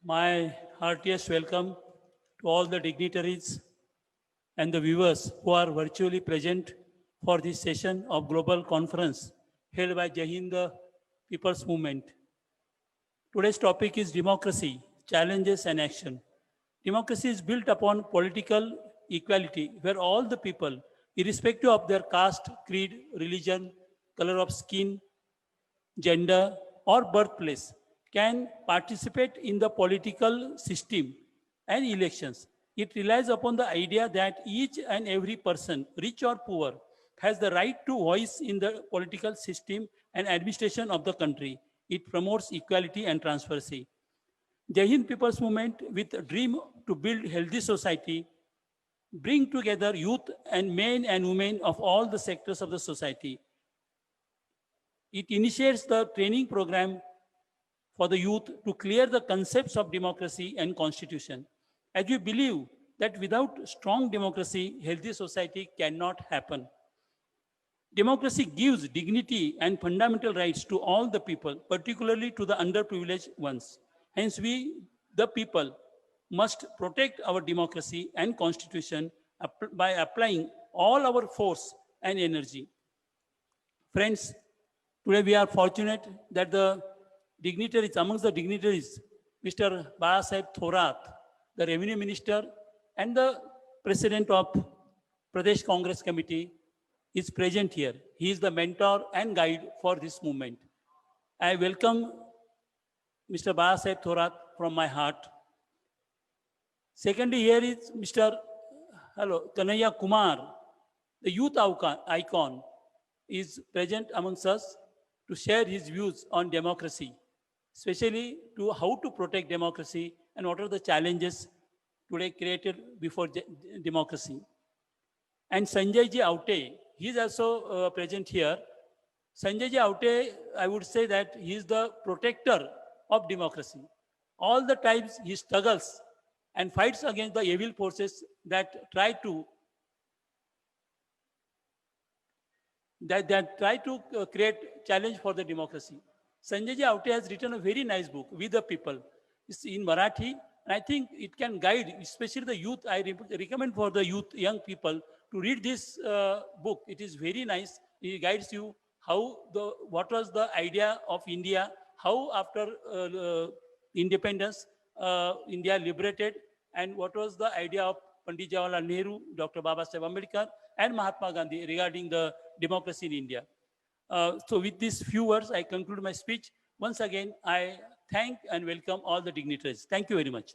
My heartiest welcome to all the dignitaries and the viewers who are virtually present for this session of global conference held by Jai Hind People's Movement. Today's topic is democracy, challenges and action. Democracy is built upon political equality where all the people, irrespective of their caste, creed, religion, color of skin, gender, or birthplace can participate in the political system and elections. It relies upon the idea that each and every person, rich or poor, has the right to voice in the political system and administration of the country. It promotes equality and transparency. Jai Hind People's Movement, with a dream to build healthy society, bring together youth and men and women of all the sectors of the society. It initiates the training program for the youth to clear the concepts of democracy and constitution. As we believe that without strong democracy, healthy society cannot happen. Democracy gives dignity and fundamental rights to all the people, particularly to the underprivileged ones. Hence, we, the people, must protect our democracy and constitution by applying all our force and energy. Friends, today we are fortunate that the dignitaries, amongst the dignitaries, Mr. Balasaheb Thorat, the Revenue Minister and the President of Pradesh Congress Committee is present here. He is the mentor and guide for this movement. I welcome Mr. Balasaheb Thorat from my heart. Secondly, here is Mr. Kanhaiya Kumar, the youth icon, is present amongst us to share his views on democracy, especially to how to protect democracy and what are the challenges today created before democracy. And Sanjay Ji Aute, he is also present here. Sanjay Ji Aute, I would say that he is the protector of democracy. All the times he struggles and fights against the evil forces that try to create challenge for the democracy. Sanjay Ji Aute has written a very nice book, We the People. It's in Marathi, and I think it can guide, especially the youth. I recommend for the youth, young people, to read this book. It is very nice. It guides you what was the idea of India, how after independence, India liberated, and what was the idea of Pandit Jawaharlal Nehru, Dr. Babasaheb Ambedkar, and Mahatma Gandhi regarding the democracy in India. So with these few words, I conclude my speech. Once again, I thank and welcome all the dignitaries. Thank you very much.